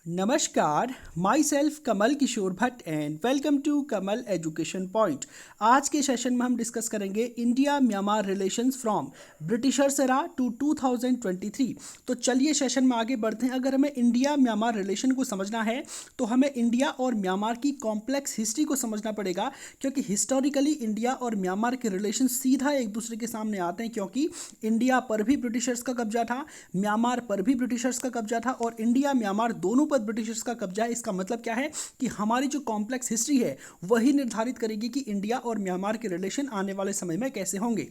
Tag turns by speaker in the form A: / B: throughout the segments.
A: नमस्कार, myself Kamal Kishore Bhatt and welcome to Kamal education point. आज के सेशन में हम डिस्कस करेंगे India Myanmar relations from Britishers era to 2023। तो चलिए सेशन में आगे बढ़ते हैं। अगर हमें इंडिया म्यांमार रिलेशन को समझना है तो हमें इंडिया और म्यांमार की कॉम्प्लेक्स हिस्ट्री को समझना पड़ेगा, क्योंकि हिस्टोरिकली इंडिया और म्यांमार के रिलेशन सीधा एक दूसरे के सामने आते हैं, क्योंकि इंडिया पर भी ब्रिटिशर्स का कब्जा था, म्यांमार पर भी ब्रिटिशर्स का कब्जा था और इंडिया म्यांमार दोनों पर ब्रिटिशर्स का कब्जा है। इसका मतलब क्या है कि हमारी जो कॉम्प्लेक्स हिस्ट्री है वही निर्धारित करेगी कि इंडिया और म्यांमार के रिलेशन आने वाले समय में कैसे होंगे।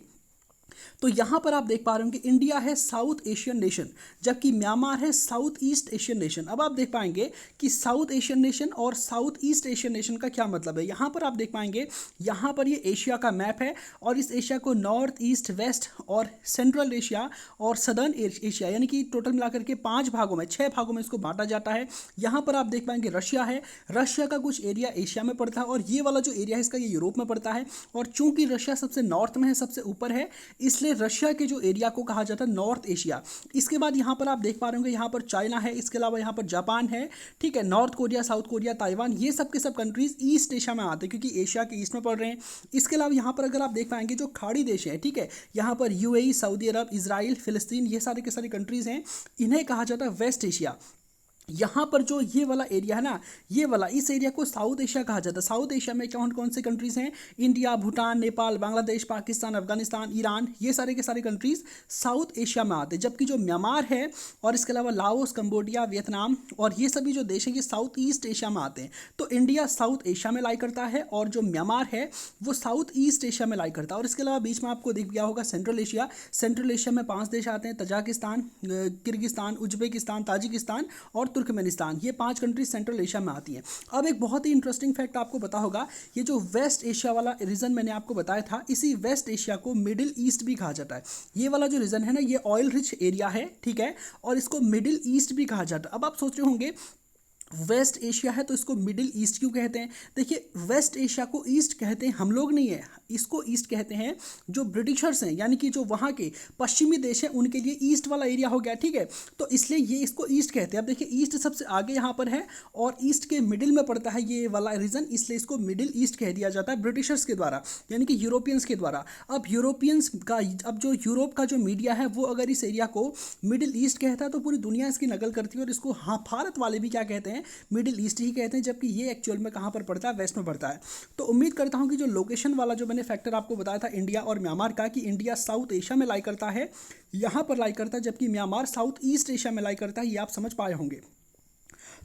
A: तो यहां पर आप देख पा रहे हो कि इंडिया है साउथ एशियन नेशन, जबकि म्यांमार है साउथ ईस्ट एशियन नेशन। अब आप देख पाएंगे कि साउथ एशियन नेशन और साउथ ईस्ट एशियन नेशन का क्या मतलब है। यहां पर आप देख पाएंगे, यहां पर ये एशिया का मैप है और इस एशिया को नॉर्थ, ईस्ट, वेस्ट और सेंट्रल एशिया और सदर्न एशिया यानी कि टोटल मिलाकर के 5 भागों में, 6 भागों में इसको बांटा जाता है। यहां पर आप देख पाएंगे रशिया है, रशिया का कुछ एरिया एशिया में पड़ता है और ये वाला जो एरिया है इसका ये यूरोप में पड़ता है। और चूंकि रशिया सबसे नॉर्थ में है, सबसे ऊपर है, इसलिए रशिया के जो एरिया को कहा जाता है नॉर्थ एशिया। इसके बाद यहाँ पर आप देख पा रहे होंगे, यहाँ पर चाइना है, इसके अलावा यहाँ पर जापान है, ठीक है, north Korea, south Korea, Taiwan, ये सब के सब कंट्रीज ईस्ट एशिया में आते हैं क्योंकि एशिया के ईस्ट में पड़ रहे हैं। इसके अलावा यहाँ पर अगर आप देख पाएंगे जो खाड़ी देश हैं, ठीक है, यहाँ पर यूएई, सऊदी अरब, इजराइल, फिलिस्तीन, ये सारे के सारे कंट्रीज हैं, इन्हें कहा जाता है वेस्ट एशिया। यहाँ पर जो ये वाला एरिया है ना, ये वाला, इस एरिया को साउथ एशिया कहा जाता है। साउथ एशिया में कौन कौन से कंट्रीज हैं? इंडिया, भूटान, नेपाल, बांग्लादेश, पाकिस्तान, अफगानिस्तान, ईरान, ये सारे के सारे कंट्रीज साउथ एशिया में आते हैं। जबकि जो म्यांमार है और इसके अलावा लाओस, कंबोडिया, वियतनाम और ये सभी जो देश हैं ये साउथ ईस्ट एशिया में आते हैं। तो इंडिया साउथ एशिया में लाई करता है और जो म्यांमार है वो साउथ ईस्ट एशिया में लाई करता है। और इसके अलावा बीच में आपको दिख गया होगा सेंट्रल एशिया। सेंट्रल एशिया में 5 देश आते हैं, तजाकिस्तान, किर्गिस्तान, उज्बेकिस्तान, ताजिकिस्तान और तुर्कमेनिस्तान। ये 5 कंट्रीज सेंट्रल एशिया में आती हैं। अब एक बहुत ही इंटरेस्टिंग फैक्ट आपको पता होगा, ये जो वेस्ट एशिया वाला रीजन मैंने आपको बताया था, इसी वेस्ट एशिया को मिडिल ईस्ट भी कहा जाता है। ये वाला जो रीजन है ना, ये ऑयल रिच एरिया है, ठीक है, और इसको मिडिल ईस्ट भी कहा जाता है। अब आप सोच रहे होंगे वेस्ट एशिया है तो इसको मिडिल ईस्ट क्यों कहते हैं? देखिए, वेस्ट एशिया को ईस्ट कहते हैं हम लोग नहीं है, इसको ईस्ट कहते हैं जो ब्रिटिशर्स हैं, यानी कि जो वहाँ के पश्चिमी देश हैं उनके लिए ईस्ट वाला एरिया हो गया, ठीक है, तो इसलिए ये इसको ईस्ट कहते हैं। अब देखिए, ईस्ट सबसे आगे यहाँ पर है और ईस्ट के मिडिल में पड़ता है ये वाला रीजन, इसलिए इसको मिडिल ईस्ट कह दिया जाता है ब्रिटिशर्स के द्वारा, यानी कि यूरोपियंस के द्वारा। अब यूरोपियंस का, अब जो यूरोप का जो मीडिया है वो अगर इस एरिया को मिडिल ईस्ट कहता है तो पूरी दुनिया इसकी नकल करती है और इसको हाँ भारत वाले भी क्या कहते हैं, मिडिल ईस्ट ही कहते हैं, जबकि ये एक्चुअल में कहाँ पर पड़ता है? वेस्ट में पड़ता है। तो उम्मीद करता हूँ कि जो लोकेशन वाला जो मैंने फैक्टर आपको बताया था इंडिया और म्यांमार का, कि इंडिया साउथ एशिया में लाई करता है, यहाँ पर लाई करता है, जबकि म्यांमार साउथ ईस्ट एशिया में लाई करता है, ये आप समझ पाए होंगे।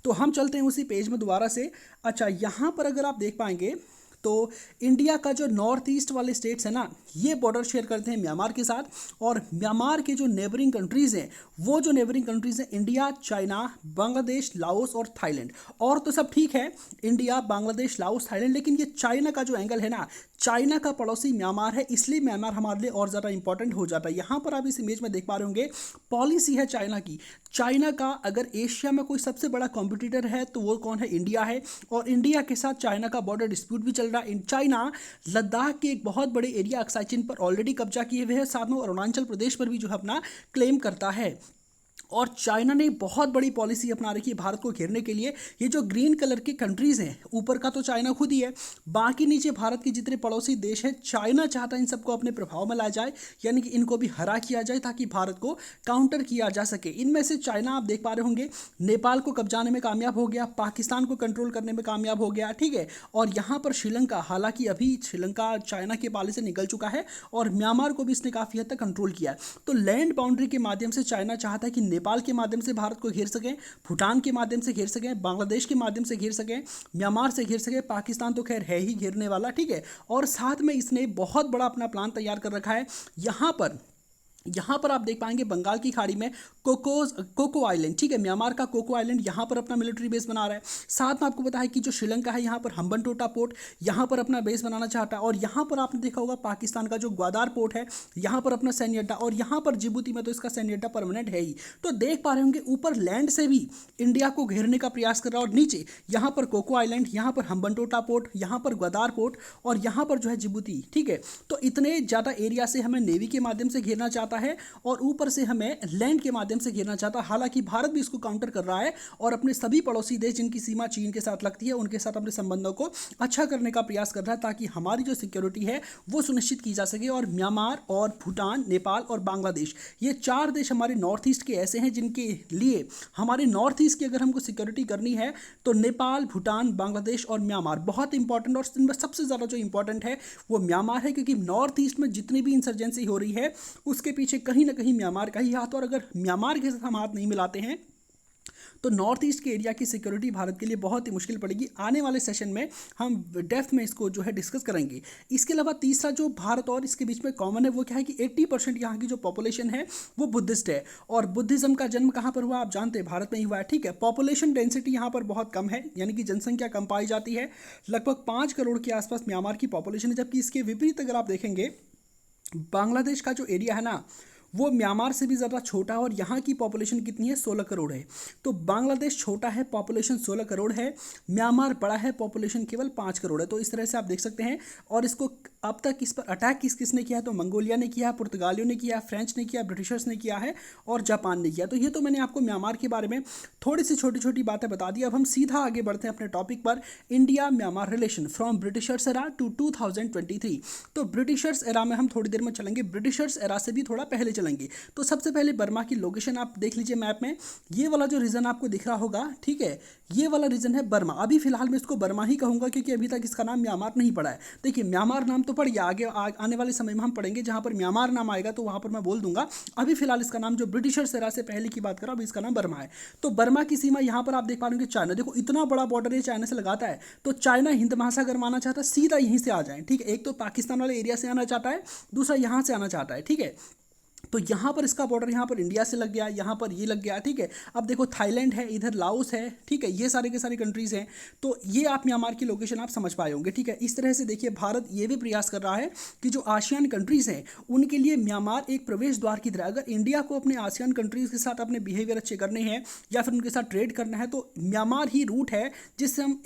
A: तो हम चलते हैं उसी पेज में दोबारा से। अच्छा, यहाँ पर अगर आप देख पाएंगे तो इंडिया का जो नॉर्थ ईस्ट वाले स्टेट्स हैं ना, ये बॉर्डर शेयर करते हैं म्यांमार के साथ, और म्यांमार के जो नेबरिंग कंट्रीज़ हैं वो जो नेबरिंग कंट्रीज़ हैं इंडिया, चाइना, बांग्लादेश, लाओस और थाईलैंड। और तो सब ठीक है, इंडिया, बांग्लादेश, लाओस, थाईलैंड, लेकिन ये चाइना का जो एंगल है ना, चाइना का पड़ोसी म्यांमार है, इसलिए म्यांमार हमारे लिए और ज़्यादा इंपॉर्टेंट हो जाता है। यहाँ पर आप इस इमेज में देख पा रहे होंगे, पॉलिसी है चाइना की। चाइना का अगर एशिया में कोई सबसे बड़ा कॉम्पिटिटर है तो वो कौन है? इंडिया है। और इंडिया के साथ चाइना का बॉर्डर डिस्प्यूट भी चल रहा है। चाइना लद्दाख के एक बहुत बड़े एरिया अक्साई चिन पर ऑलरेडी कब्जा किए हुए है, साथ में अरुणाचल प्रदेश पर भी जो है अपना क्लेम करता है। और चाइना ने बहुत बड़ी पॉलिसी अपना रखी है भारत को घेरने के लिए। ये जो ग्रीन कलर के कंट्रीज़ हैं, ऊपर का तो चाइना खुद ही है, बाकी नीचे भारत के जितने पड़ोसी देश हैं, चाइना चाहता है इन सबको अपने प्रभाव में लाया जाए, यानी कि इनको भी हरा किया जाए ताकि भारत को काउंटर किया जा सके। इनमें से चाइना आप देख पा रहे होंगे नेपाल को कब्जाने में कामयाब हो गया, पाकिस्तान को कंट्रोल करने में कामयाब हो गया, ठीक है, और यहाँ पर श्रीलंका, हालांकि अभी श्रीलंका चाइना के पाले से निकल चुका है, और म्यांमार को भी इसने काफ़ी हद तक कंट्रोल किया है। तो लैंड बाउंड्री के माध्यम से चाइना चाहता है कि नेपाल के माध्यम से भारत को घेर सकें, भूटान के माध्यम से घेर सकें, बांग्लादेश के माध्यम से घेर सकें, म्यांमार से घेर सकें, पाकिस्तान तो खैर है ही घेरने वाला, ठीक है, और साथ में इसने बहुत बड़ा अपना प्लान तैयार कर रखा है। यहाँ पर आप देख पाएंगे बंगाल की खाड़ी में कोको आइलैंड, ठीक है, म्यांमार का कोको आइलैंड, यहाँ पर अपना मिलिट्री बेस बना रहा है। साथ में आपको पता है कि जो श्रीलंका है यहाँ पर हम्बनटोटा पोर्ट, यहाँ पर अपना बेस बनाना चाहता है, और यहाँ पर आपने देखा होगा पाकिस्तान का जो ग्वादार पोर्ट है, यहाँ पर अपना सैन्य अड्डा, और यहाँ पर जिबूती में तो इसका सैन्य अड्डा परमानेंट है ही। तो देख पा रहे होंगे ऊपर लैंड से भी इंडिया को घेरने का प्रयास कर रहा है, और नीचे यहाँ पर कोको आइलैंड, यहाँ पर हम्बनटोटा पोर्ट, यहाँ पर ग्वादार पोर्ट, और यहाँ पर जो है जिबूती, ठीक है। तो इतने ज़्यादा एरिया से हमें नेवी के माध्यम से घेरना चाहता चाहता है और ऊपर से हमें लैंड के माध्यम से घेरना चाहता है। हालांकि भारत भी इसको काउंटर कर रहा है और अपने सभी पड़ोसी देश जिनकी सीमा चीन के साथ लगती है उनके साथ अपने संबंधों को अच्छा करने का प्रयास कर रहा है, ताकि हमारी जो सिक्योरिटी है वो सुनिश्चित की जा सके। और म्यांमार और भूटान, नेपाल और बांग्लादेश, ये 4 देश हमारे नॉर्थ ईस्ट के ऐसे हैं जिनके लिए हमारे नॉर्थ ईस्ट की अगर हमको सिक्योरिटी करनी है तो नेपाल, भूटान, बांग्लादेश और म्यांमार बहुत इंपॉर्टेंट। और इनमें सबसे ज़्यादा जो इंपॉर्टेंट है वो म्यांमार है, क्योंकि नॉर्थ ईस्ट में जितनी भी इंसर्जेंसी हो रही है उसके पीछे कहीं ना कहीं म्यांमार का ही हाथ। और अगर म्यांमार के साथ हम हाथ नहीं मिलाते हैं तो नॉर्थ ईस्ट के एरिया की सिक्योरिटी भारत के लिए बहुत ही मुश्किल पड़ेगी। आने वाले सेशन में हम डेप्थ में इसको जो है डिस्कस करेंगे। इसके अलावा तीसरा जो भारत और इसके बीच में कॉमन है वो क्या है कि 80% यहाँ की जो पॉपुलेशन है वो बुद्धिस्ट है। और बुद्धिज्म का जन्म कहाँ पर हुआ आप जानते हैं, भारत में ही हुआ है। ठीक है, पॉपुलेशन डेंसिटी यहाँ पर बहुत कम है, यानी कि जनसंख्या कम पाई जाती है। लगभग 5 करोड़ के आसपास म्यांमार की पॉपुलेशन है। जबकि इसके विपरीत अगर आप देखेंगे बांग्लादेश का जो एरिया है ना वो म्यांमार से भी ज़्यादा छोटा है और यहाँ की पॉपुलेशन कितनी है, 16 करोड़ है। तो बांग्लादेश छोटा है, पॉपुलेशन 16 करोड़ है, म्यांमार बड़ा है, पॉपुलेशन केवल 5 करोड़ है। तो इस तरह से आप देख सकते हैं। और इसको अब तक इस पर अटैक किसने किया है, तो मंगोलिया ने किया, पुर्तगालियों ने किया, फ्रेंच ने किया, ब्रिटिशर्स ने किया है और जापान ने किया। तो ये तो मैंने आपको म्यांमार के बारे में थोड़ी सी छोटी छोटी बातें बता दी। अब हम सीधा आगे बढ़ते हैं अपने टॉपिक पर, India Myanmar relation from Britishers era to 2023। तो ब्रिटिशर्स एरा में हम थोड़ी देर में चलेंगे, ब्रिटिशर्स एरा से भी थोड़ा पहले चलेंगे। तो सबसे पहले बर्मा की लोकेशन आप देख लीजिए मैप में, ये वाला जो रीजन आपको दिख रहा होगा, ठीक है, ये वाला रीजन है बर्मा। अभी फिलहाल मैं इसको बर्मा ही कहूंगा क्योंकि अभी तक इसका नाम म्यांमार नहीं पड़ा है। देखिए म्यांमार नाम तो पड़ गया, आगे आने वाले समय में हम पढ़ेंगे, जहां पर म्यांमार नाम आएगा तो वहां पर मैं बोल दूंगा। अभी फिलहाल इसका नाम जो ब्रिटिशर्स एरा से पहले की बात करो, अभी इसका नाम बर्मा है। तो बर्मा की सीमा यहां पर आप देख पा रहे हैं, चाइना, देखो इतना बड़ा बॉर्डर ये चाइना से लगाता है। तो चाइना हिंद महासागर माना चाहता है, सीधा यहीं से आ जाए। ठीक है, एक तो पाकिस्तान वाले एरिया से आना चाहता है, दूसरा यहां से आना चाहता है। ठीक है, तो यहाँ पर इसका बॉर्डर यहाँ पर इंडिया से लग गया, यहाँ पर ये लग गया। ठीक है, अब देखो थाईलैंड है, इधर लाओस है। ठीक है, ये सारे के सारे कंट्रीज़ हैं। तो ये आप म्यांमार की लोकेशन आप समझ पाए होंगे। ठीक है, इस तरह से देखिए भारत ये भी प्रयास कर रहा है कि जो आसियान कंट्रीज़ हैं उनके लिए म्यांमार एक प्रवेश द्वार की तरह। अगर इंडिया को अपने आसियान कंट्रीज़ के साथ अपने बिहेवियर अच्छे करने हैं या फिर उनके साथ ट्रेड करना है तो म्यांमार ही रूट है जिससे हम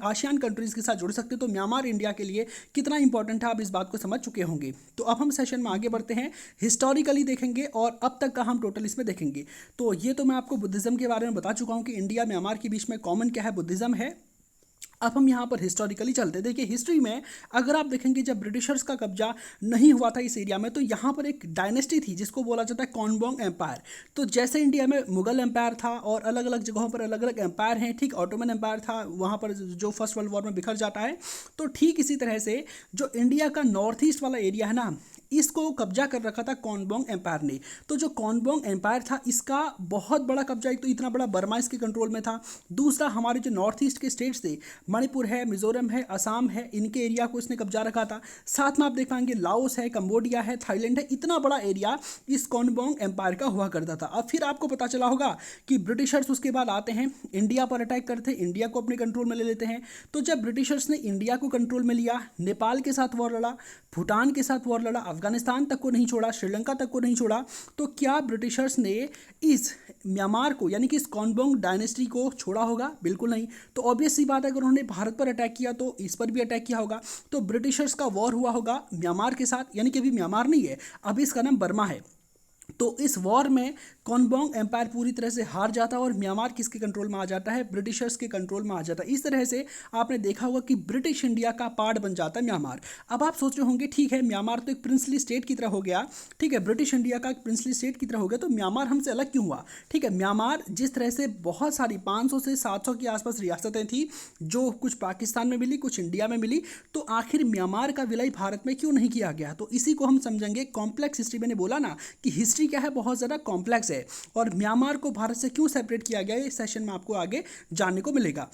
A: आसियान कंट्रीज़ के साथ जुड़ सकते हैं। तो म्यांमार इंडिया के लिए कितना इंपॉर्टेंट है आप इस बात को समझ चुके होंगे। तो अब हम सेशन में आगे बढ़ते हैं, हिस्टोरिकली देखेंगे और अब तक का हम टोटल इसमें देखेंगे। तो ये तो मैं आपको बुद्धिज्म के बारे में बता चुका हूं कि इंडिया म्यांमार के बीच में कॉमन क्या है, बुद्धिज्म है। अब हम यहाँ पर हिस्टोरिकली चलते हैं। देखिए हिस्ट्री में अगर आप देखेंगे जब ब्रिटिशर्स का कब्जा नहीं हुआ था इस एरिया में तो यहाँ पर एक डायनेस्टी थी जिसको बोला जाता है कॉन्गबोंग एम्पायर। तो जैसे इंडिया में मुगल एम्पायर था और अलग अलग जगहों पर अलग अलग एम्पायर हैं, ठीक, ऑटोमन एम्पायर था वहाँ पर जो फर्स्ट वर्ल्ड वॉर में बिखर जाता है। तो ठीक इसी तरह से जो इंडिया का नॉर्थ ईस्ट वाला एरिया है ना, इसको कब्जा कर रखा था कॉन्गबोंग एम्पायर ने। तो जो कॉन्गबोंग एम्पायर था इसका बहुत बड़ा कब्जा, एक तो इतना बड़ा बर्मा इसके कंट्रोल में था, दूसरा हमारे जो नॉर्थ ईस्ट के स्टेट्स थे, मणिपुर है, मिजोरम है, असम है, इनके एरिया को इसने कब्जा रखा था। साथ में आप देख पाएंगे लाओस है, कंबोडिया है, थाईलैंड है, इतना बड़ा एरिया इस कॉन्गबोंग एम्पायर का हुआ करता था। अब फिर आपको पता चला होगा कि ब्रिटिशर्स उसके बाद आते हैं, इंडिया पर अटैक करते हैं, इंडिया को अपने कंट्रोल में ले लेते हैं। तो जब ब्रिटिशर्स ने इंडिया को कंट्रोल में लिया, नेपाल के साथ वॉर लड़ा, भूटान के साथ वॉर लड़ा, अफगानिस्तान तक को नहीं छोड़ा, श्रीलंका तक को नहीं छोड़ा, तो क्या ब्रिटिशर्स ने इस म्यांमार को यानी कि इस कॉन्गबोंग डायनेस्टी को छोड़ा होगा? बिल्कुल नहीं। तो ऑब्वियस सी बात है, अगर उन्होंने भारत पर अटैक किया तो इस पर भी अटैक किया होगा। तो ब्रिटिशर्स का वॉर हुआ होगा म्यांमार के साथ, यानी कि अभी म्यांमार नहीं है, अभी इसका नाम बर्मा है। तो इस वॉर में कॉन्गबोंग एम्पायर पूरी तरह से हार जाता है और म्यांमार किसके कंट्रोल में आ जाता है? ब्रिटिशर्स के कंट्रोल में आ जाता है। इस तरह से आपने देखा होगा कि ब्रिटिश इंडिया का पार्ट बन जाता है म्यांमार। अब आप सोच रहे होंगे ठीक है म्यांमार तो एक प्रिंसली स्टेट की तरह हो गया, ठीक है, ब्रिटिश इंडिया का एक प्रिंसली स्टेट की तरह हो गया, तो म्यांमार हमसे अलग क्यों हुआ? ठीक है, म्यांमार जिस तरह से बहुत सारी 500 से 700 के आसपास रियासतें थी जो कुछ पाकिस्तान में मिली, कुछ इंडिया में मिली, तो आखिर म्यांमार का विलय भारत में क्यों नहीं किया गया? तो इसी को हम समझेंगे कॉम्प्लेक्स हिस्ट्री। मैंने बोला ना कि हिस्ट्री क्या है, बहुत ज़्यादा कॉम्प्लेक्स है। और म्यांमार को भारत से क्यों सेपरेट किया गया, इस सेशन में आपको आगे जानने को मिलेगा।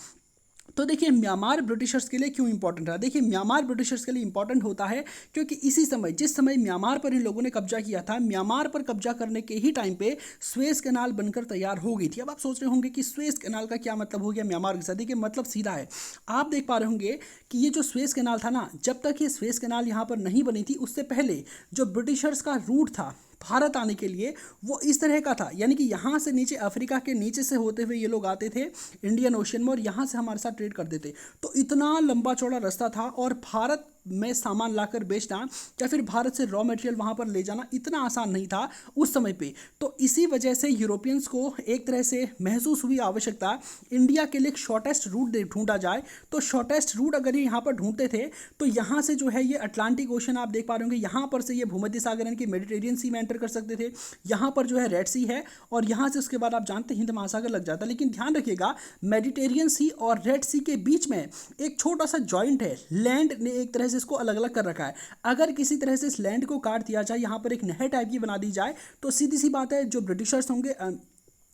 A: तो देखिए म्यांमार ब्रिटिशर्स के लिए क्यों इंपॉर्टेंट रहा? देखिए म्यांमार ब्रिटिशर्स के लिए इंपॉर्टेंट होता है क्योंकि इसी समय, जिस समय म्यांमार पर इन लोगों ने कब्जा किया था, म्यांमार पर कब्जा करने के ही टाइम पे स्वेज कैनाल बनकर तैयार हो गई थी। अब आप सोच रहे होंगे कि स्वेज कैनाल का क्या मतलब हो गया म्यांमार के साथ? देखिए मतलब सीधा है, आप देख पा रहे होंगे कि ये जो स्वेज कैनाल था ना, जब तक ये स्वेज कैनाल यहाँ पर नहीं बनी थी उससे पहले जो ब्रिटिशर्स का रूट था भारत आने के लिए वो इस तरह का था, यानी कि यहाँ से नीचे अफ्रीका के नीचे से होते हुए ये लोग आते थे इंडियन ओशन में और यहाँ से हमारे साथ ट्रेड करते थे। तो इतना लंबा चौड़ा रास्ता था और भारत में सामान लाकर बेचना या फिर भारत से रॉ मटेरियल वहाँ पर ले जाना इतना आसान नहीं था उस समय पे। तो इसी वजह से यूरोपियंस को एक तरह से महसूस हुई आवश्यकता इंडिया के लिए शॉर्टेस्ट रूट ढूंढा जाए। तो शॉर्टेस्ट रूट अगर ये यहाँ पर ढूंढते थे तो यहाँ से जो है ये अटलांटिक ओशन आप देख पा रहे होंगे, यहाँ पर से ये भूमध्य सागर यानी कि मेडिटेरियन सी में एंटर कर सकते थे, यहाँ पर जो है रेड सी है और यहाँ से उसके बाद आप जानते हैं हिंद महासागर लग जाता है। लेकिन ध्यान रखिएगा मेडिटेरियन सी और रेड सी के बीच में एक छोटा सा जॉइंट है, लैंड ने एक तरह से इसको अलग अलग कर रखा है। अगर किसी तरह से इस लैंड को काट दिया जाए, यहाँ पर एक नहर टाइप की बना दी जाए, तो सीधी सी बात है जो ब्रिटिशर्स होंगे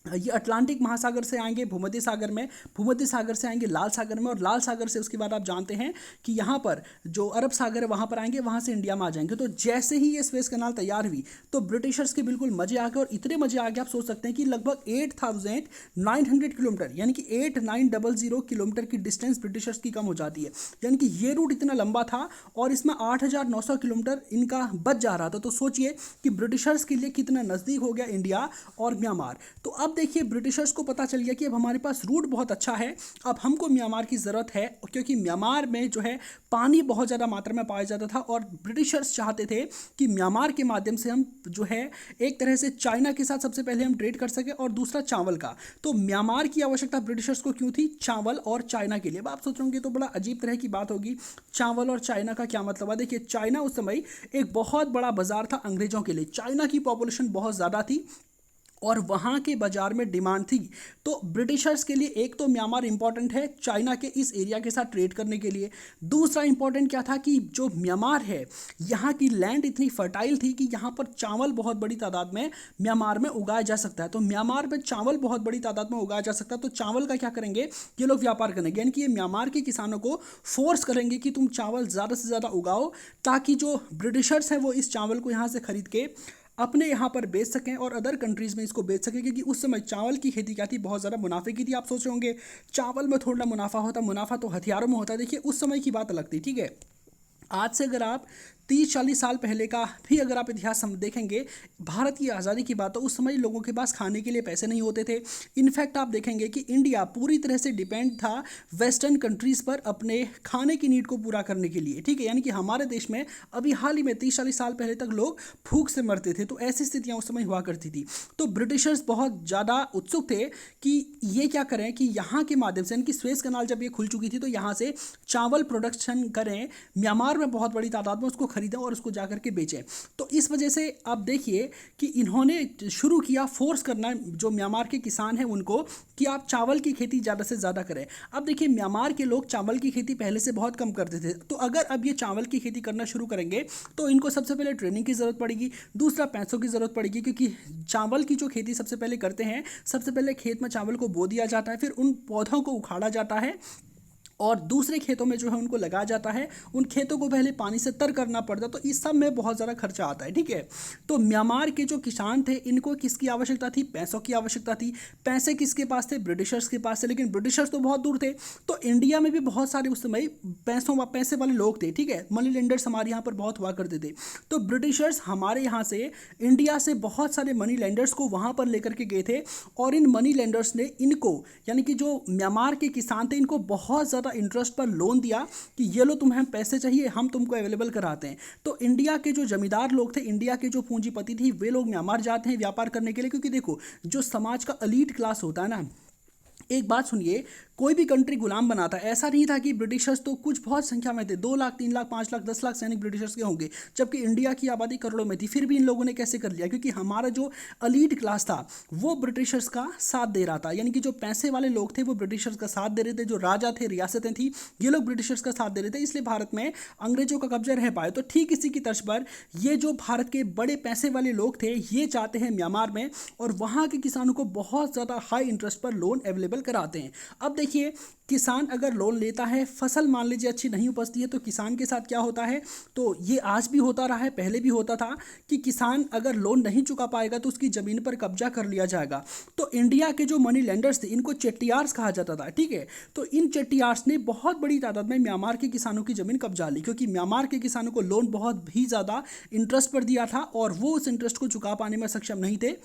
A: ये अटलांटिक महासागर से आएंगे भूमध्य सागर में, भूमध्य सागर से आएंगे लाल सागर में, और लाल सागर से उसके बाद आप जानते हैं कि यहाँ पर जो अरब सागर है वहाँ पर आएंगे, वहाँ से इंडिया में आ जाएंगे। तो जैसे ही ये स्वेज कैनाल तैयार हुई तो ब्रिटिशर्स के बिल्कुल मजे आ गए, और इतने मजे आ गए आप सोच सकते हैं कि लगभग 8,900 किलोमीटर यानी कि 8,900 किलोमीटर की डिस्टेंस ब्रिटिशर्स की कम हो जाती है। यानी कि ये रूट इतना लंबा था और इसमें 8,900 किलोमीटर इनका बच जा रहा था। तो सोचिए कि ब्रिटिशर्स के लिए कितना नज़दीक हो गया इंडिया और म्यांमार। तो अब देखिए ब्रिटिशर्स को पता चल गया कि अब हमारे पास रूट बहुत अच्छा है, अब हमको म्यांमार की ज़रूरत है, क्योंकि म्यांमार में जो है पानी बहुत ज़्यादा मात्रा में पाया जाता था और ब्रिटिशर्स चाहते थे कि म्यांमार के माध्यम से हम जो है एक तरह से चाइना के साथ सबसे पहले हम ट्रेड कर सके, और दूसरा चावल का। तो म्यांमार की आवश्यकता ब्रिटिशर्स को क्यों थी? चावल और चाइना के लिए। अब आप सोच रहे होंगे तो बड़ा अजीब तरह की बात होगी, चावल और चाइना का क्या मतलब है? देखिए चाइना उस समय एक बहुत बड़ा बाजार था अंग्रेजों के लिए, चाइना की पॉपुलेशन बहुत ज़्यादा थी और वहाँ के बाज़ार में डिमांड थी। तो ब्रिटिशर्स के लिए एक तो म्यांमार इंपॉर्टेंट है चाइना के इस एरिया के साथ ट्रेड करने के लिए, दूसरा इंपॉर्टेंट क्या था कि जो म्यांमार है यहाँ की लैंड इतनी फर्टाइल थी कि यहाँ पर चावल बहुत बड़ी तादाद में म्यांमार में उगाया जा सकता है। तो म्यांमार में चावल बहुत बड़ी तादाद में उगाया जा सकता है, तो चावल का क्या करेंगे ये लोग? व्यापार करेंगे, यानी कि ये म्यांमार के किसानों को फोर्स करेंगे कि तुम चावल ज़्यादा से ज़्यादा उगाओ, ताकि जो ब्रिटिशर्स हैं वो इस चावल को यहाँ से खरीद के अपने यहाँ पर बेच सकें और अदर कंट्रीज़ में इसको बेच सकें। क्योंकि उस समय चावल की खेती क्या थी? बहुत ज़्यादा मुनाफे की थी। आप सोच रहे होंगे चावल में थोड़ा मुनाफा होता, मुनाफा तो हथियारों में होता है। देखिए उस समय की बात अलग थी, ठीक है। आज से अगर आप 30-40 साल पहले का भी अगर आप इतिहास देखेंगे, भारत की आज़ादी की बात, तो उस समय लोगों के पास खाने के लिए पैसे नहीं होते थे। इनफैक्ट आप देखेंगे कि इंडिया पूरी तरह से डिपेंड था वेस्टर्न कंट्रीज़ पर अपने खाने की नीड को पूरा करने के लिए, ठीक है। यानी कि हमारे देश में अभी हाल ही में 30-40 साल पहले तक लोग भूख से मरते थे, तो ऐसी स्थितियाँ उस समय हुआ करती थी। तो ब्रिटिशर्स बहुत ज़्यादा उत्सुक थे कि ये क्या करें कि यहाँ के माध्यम से, यानी कि स्वेज कनाल जब ये खुल चुकी थी तो यहाँ से चावल प्रोडक्शन करें, म्यांमार में बहुत बड़ी तादाद में उसको खरीदें और उसको जाकर के बेचें। तो इस वजह से आप देखिए कि इन्होंने शुरू किया फोर्स करना जो म्यांमार के किसान हैं उनको, कि आप चावल की खेती ज़्यादा से ज़्यादा करें। अब देखिए म्यांमार के लोग चावल की खेती पहले से बहुत कम करते थे, तो अगर अब ये चावल की खेती करना शुरू करेंगे तो इनको सबसे पहले ट्रेनिंग की ज़रूरत पड़ेगी, दूसरा पैसों की ज़रूरत पड़ेगी, क्योंकि चावल की जो खेती सबसे पहले करते हैं, सबसे पहले खेत में चावल को बो दिया जाता है, फिर उन पौधों को उखाड़ा जाता है और दूसरे खेतों में जो है उनको लगाया जाता है। उन खेतों को पहले पानी से तर करना पड़ता है, तो इस सब में बहुत ज़्यादा खर्चा आता है, ठीक है। तो म्यांमार के जो किसान थे इनको किसकी आवश्यकता थी? पैसों की आवश्यकता थी। पैसे किसके पास थे? ब्रिटिशर्स के पास थे, लेकिन ब्रिटिशर्स तो बहुत दूर थे। तो इंडिया में भी बहुत सारे उस समय पैसे वाले लोग थे, ठीक है। मनी लेंडर्स हमारे यहाँ पर बहुत हुआ करते थे। तो ब्रिटिशर्स हमारे यहाँ से, इंडिया से बहुत सारे मनी लेंडर्स को वहाँ पर लेकर के गए थे, और इन मनी लेंडर्स ने इनको, यानी कि जो म्यांमार के किसान थे, इनको बहुत ज़्यादा इंटरेस्ट पर लोन दिया कि ये लो तुम्हें पैसे चाहिए, हम तुमको अवेलेबल कराते हैं। तो इंडिया के जो जमींदार लोग थे, इंडिया के जो पूंजीपति थी, वे लोग म्यांमार जाते हैं व्यापार करने के लिए। क्योंकि देखो जो समाज का एलीट क्लास होता है ना, एक बात सुनिए, कोई भी कंट्री गुलाम बनाता है, ऐसा नहीं था कि ब्रिटिशर्स तो कुछ बहुत संख्या में थे, 2 लाख 3 लाख 5 लाख 10 लाख सैनिक ब्रिटिशर्स के होंगे, जबकि इंडिया की आबादी करोड़ों में थी। फिर भी इन लोगों ने कैसे कर लिया? क्योंकि हमारा जो एलीट क्लास था वो ब्रिटिशर्स का साथ दे रहा था, यानी कि जो पैसे वाले लोग थे वो ब्रिटिशर्स का साथ दे रहे थे, जो राजा थे, रियासतें थी, ये लोग ब्रिटिशर्स का साथ दे रहे थे, इसलिए भारत में अंग्रेजों का कब्जा रह पाए। तो ठीक इसी की तर्ज पर ये जो भारत के बड़े पैसे वाले लोग थे, ये चाहते हैं म्यांमार में, और वहाँ के किसानों को बहुत ज़्यादा हाई इंटरेस्ट पर लोन अवेलेबल कराते हैं। अब देखिए किसान अगर लोन लेता है, फसल मान लीजिए अच्छी नहीं उपजती है, तो किसान के साथ क्या होता है? तो ये आज भी होता रहा है, पहले भी होता था कि किसान अगर लोन नहीं चुका पाएगा तो उसकी ज़मीन पर कब्जा कर लिया जाएगा। तो इंडिया के जो मनी लेंडर्स थे, इनको चेट्टियार्स कहा जाता था, ठीक है। तो इन चेट्टियार्स ने बहुत बड़ी तादाद में म्यांमार के किसानों की ज़मीन कब्जा ली, क्योंकि म्यांमार के किसानों को लोन बहुत भी ज़्यादा इंटरेस्ट पर दिया था और वो उस इंटरेस्ट को चुका पाने में सक्षम नहीं थे।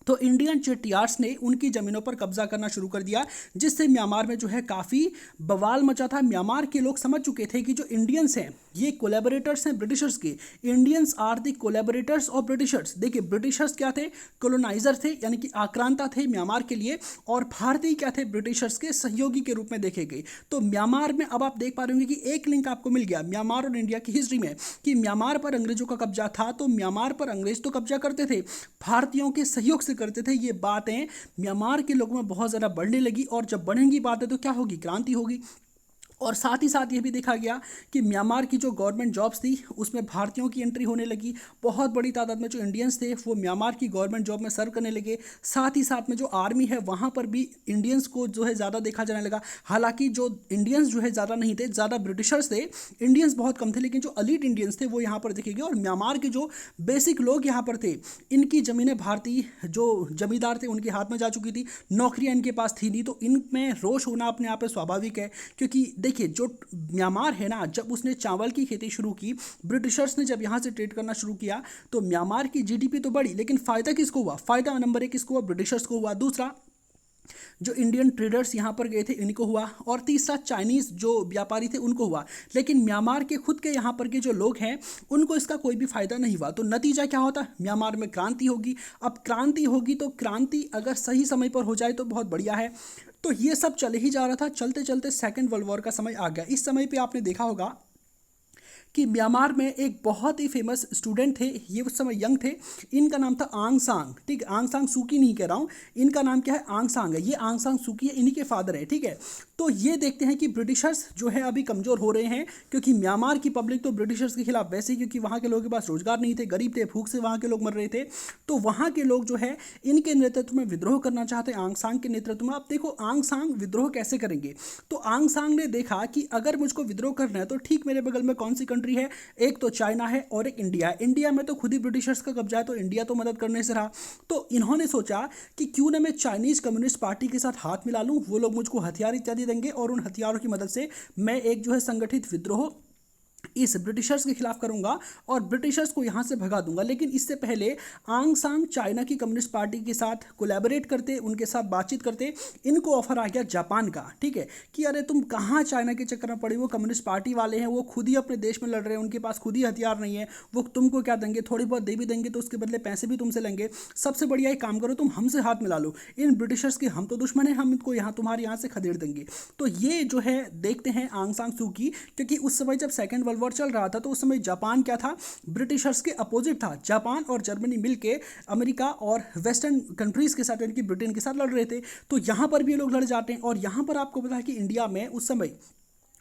A: तो इंडियन चेट्टियार्स ने उनकी ज़मीनों पर कब्जा करना शुरू कर दिया, जिससे म्यांमार में जो है काफ़ी बवाल मचा था। म्यांमार के लोग समझ चुके थे कि जो इंडियंस हैं ये कोलैबोरेटर्स हैं ब्रिटिशर्स के। Indians are the collaborators of Britishers. देखिए ब्रिटिशर्स क्या थे, कॉलोनाइजर थे, यानी कि आक्रांता थे म्यांमार के लिए, और भारतीय क्या थे, ब्रिटिशर्स के सहयोगी के रूप में देखे गए। तो म्यांमार में अब आप देख पा रहे होंगे कि एक लिंक आपको मिल गया म्यांमार और इंडिया की हिस्ट्री में, कि म्यांमार पर अंग्रेजों का कब्जा था, तो म्यांमार पर अंग्रेज तो कब्जा करते थे, भारतीयों के सहयोग से करते थे। ये बातें म्यांमार के लोगों में बहुत ज़्यादा बढ़ने लगी, और जब बढ़ेंगी बातें तो क्या होगी, क्रांति होगी। और साथ ही साथ ये भी देखा गया कि म्यांमार की जो गवर्नमेंट जॉब्स थी उसमें भारतीयों की एंट्री होने लगी। बहुत बड़ी तादाद में जो इंडियंस थे वो म्यांमार की गवर्नमेंट जॉब में सर्व करने लगे। साथ ही साथ में जो आर्मी है वहाँ पर भी इंडियंस को जो है ज़्यादा देखा जाने लगा। हालांकि जो इंडियंस जो है ज़्यादा नहीं थे, ज़्यादा ब्रिटिशर्स थे, इंडियंस बहुत कम थे, लेकिन जो अलीट इंडियंस थे वो यहाँ पर देखे गए। और म्यांमार के जो बेसिक लोग यहाँ पर थे, इनकी ज़मीनें भारतीय जो जमींदार थे उनके हाथ में जा चुकी थी, नौकरियाँ इनके पास थी नहीं, तो इनमें रोष होना अपने आप में स्वाभाविक है। क्योंकि देखिए जो म्यांमार है ना, जब उसने चावल की खेती शुरू की, ब्रिटिशर्स ने जब यहाँ से ट्रेड करना शुरू किया, तो म्यांमार की जीडीपी तो बढ़ी, लेकिन फ़ायदा किसको हुआ, फ़ायदा नंबर 1 किसको हुआ, ब्रिटिशर्स को हुआ। दूसरा, जो इंडियन ट्रेडर्स यहाँ पर गए थे इनको हुआ। और तीसरा, चाइनीज़ जो व्यापारी थे उनको हुआ। लेकिन म्यांमार के खुद के यहाँ पर के जो लोग हैं उनको इसका कोई भी फायदा नहीं हुआ। तो नतीजा क्या होता है, म्यांमार में क्रांति होगी। अब क्रांति होगी तो क्रांति अगर सही समय पर हो जाए तो बहुत बढ़िया है। तो ये सब चले ही जा रहा था, चलते चलते सेकेंड वर्ल्ड वॉर का समय आ गया। इस समय पे आपने देखा होगा कि म्यांमार में एक बहुत ही फेमस स्टूडेंट थे, ये उस समय यंग थे, इनका नाम था आंग सांग। ठीक है, आंग सांग सूकी नहीं कह रहा हूँ, इनका नाम क्या है, आंग सांग है। ये आंग सांग सूकी है, इन्हीं के फादर है। ठीक है, तो ये देखते हैं कि ब्रिटिशर्स जो है अभी कमज़ोर हो रहे हैं, क्योंकि म्यांमार की पब्लिक तो ब्रिटिशर्स के खिलाफ वैसे ही, क्योंकि वहाँ के लोगों के पास रोजगार नहीं थे, गरीब थे, भूख से वहाँ के लोग मर रहे थे। तो वहाँ के लोग जो है इनके नेतृत्व में विद्रोह करना चाहते हैं, आंग सांग के नेतृत्व में। अब देखो आंग सांग विद्रोह कैसे करेंगे, तो आंग सांग ने देखा कि अगर मुझको विद्रोह करना है तो ठीक मेरे बगल में कौन सी कंट्री है, एक तो चाइना है और एक इंडिया है। इंडिया में तो खुद ही ब्रिटिशर्स का कब्जा है, तो इंडिया तो मदद करने से रहा। तो इन्होंने सोचा कि क्यों ना मैं चाइनीज़ कम्युनिस्ट पार्टी के साथ हाथ मिला लूँ, वो लोग मुझको हथियार इत्यादि देंगे और उन हथियारों की मदद से मैं एक जो है संगठित विद्रोह इस ब्रिटिशर्स के खिलाफ करूंगा और ब्रिटिशर्स को यहाँ से भगा दूंगा। लेकिन इससे पहले आंग सांग चाइना की कम्युनिस्ट पार्टी के साथ कोलैबोरेट करते, उनके साथ बातचीत करते। इनको ऑफर आ गया जापान का, ठीक है, कि अरे तुम कहाँ चाइना के चक्कर में पड़े, वो कम्युनिस्ट पार्टी वाले हैं, वो खुद ही अपने देश में लड़ रहे हैं, उनके पास खुद ही हथियार नहीं है, वो तुमको क्या देंगे, थोड़ी बहुत दे भी देंगे तो उसके बदले पैसे भी तुमसे लेंगे। सबसे बढ़िया एक काम करो, तुम हमसे हाथ मिला लो, इन ब्रिटिशर्स के हम तो दुश्मन हैं, हम इनको यहाँ तुम्हारे यहाँ से खदेड़ देंगे। तो ये जो है देखते हैं आंग सांग सू की, क्योंकि उस समय जब सेकेंड वर्ल्ड वॉर चल रहा था तो उस समय जापान क्या था, ब्रिटिशर्स के अपोजिट था। जापान और जर्मनी मिलके अमेरिका और वेस्टर्न कंट्रीज के साथ, यानी कि ब्रिटेन के साथ लड़ रहे थे। तो यहाँ पर भी ये लोग लड़ जाते हैं। और यहाँ पर आपको पता है कि इंडिया में उस समय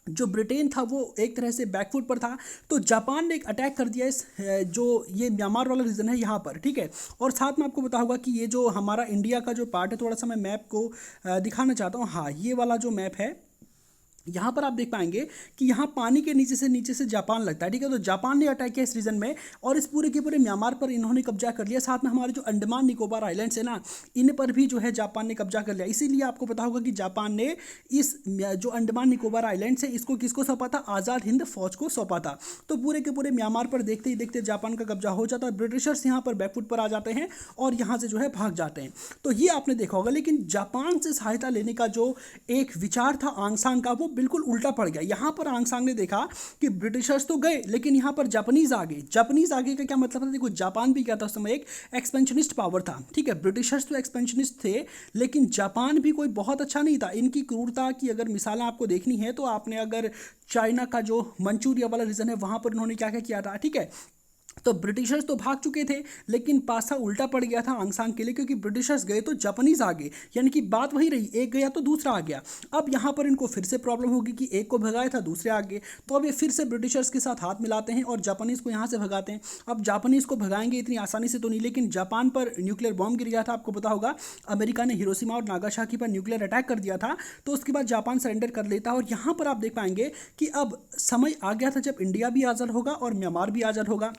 A: जो ब्रिटेन था वो एक तरह से बैकफुट पर था, तो जापान ने एक अटैक कर दिया इस जो ये म्यांमार वाला रीजन है यहाँ पर, ठीक है। और साथ में आपको पता होगा कि ये जो हमारा इंडिया का जो पार्ट है, थोड़ा सा मैं मैप को दिखाना चाहता हूँ। हाँ, ये वाला जो मैप है, यहाँ पर आप देख पाएंगे कि यहाँ पानी के नीचे से जापान लगता है, ठीक है। तो जापान ने अटैक किया इस रीजन में और इस पूरे के पूरे म्यांमार पर इन्होंने कब्जा कर लिया। साथ में हमारे जो अंडमान निकोबार आइलैंड्स है ना, इन पर भी जो है जापान ने कब्जा कर लिया। इसीलिए आपको पता होगा कि जापान ने इस जो अंडमान निकोबार आइलैंड्स है इसको किसको सौंपा था, आज़ाद हिंद फौज को सौंपा था। तो पूरे के पूरे म्यांमार पर देखते ही देखते जापान का कब्जा हो जाता है, ब्रिटिशर्स यहाँ पर बैकफुट पर आ जाते हैं और यहाँ से जो है भाग जाते हैं। तो ये आपने देखा होगा। लेकिन जापान से सहायता लेने का जो एक विचार था आंग सांग का, वो बिल्कुल उल्टा पड़ गया। यहां पर आंग सांग ने देखा कि ब्रिटिशर्स तो गए, लेकिन यहां पर जापानीज आ गए। जापानीज आगे का क्या मतलब था, देखो जापान भी क्या था उस समय, एक एक्सपेंशनिस्ट पावर था, ठीक है। ब्रिटिशर्स तो एक्सपेंशनिस्ट थे, लेकिन जापान भी कोई बहुत अच्छा नहीं था। इनकी क्रूरता की अगर मिसालें आपको देखनी है तो आपने अगर चाइना का जो मंचूरिया वाला रीजन है वहां पर उन्होंने क्या क्या किया था, ठीक है। तो ब्रिटिशर्स तो भाग चुके थे, लेकिन पासा उल्टा पड़ गया था आंग सांग के लिए, क्योंकि ब्रिटिशर्स गए तो जापानीज आ गए, यानी कि बात वही रही, एक गया तो दूसरा आ गया। अब यहाँ पर इनको फिर से प्रॉब्लम होगी कि एक को भगाया था, दूसरे आ गए, तो अब ये फिर से ब्रिटिशर्स के साथ हाथ मिलाते हैं और जापानीज़ को यहाँ से भगाते हैं। अब जापानीज़ को भगाएंगे इतनी आसानी से तो नहीं, लेकिन जापान पर न्यूक्लियर बॉम्ब गिर गया था, आपको पता होगा। अमेरिका ने हिरोशिमा और नागासाकी पर न्यूक्लियर अटैक कर दिया था, तो उसके बाद जापान सरेंडर कर लेता। और यहाँ पर आप देख पाएंगे कि अब समय आ गया था जब इंडिया भी आज़ाद होगा और म्यांमार भी आज़ाद होगा।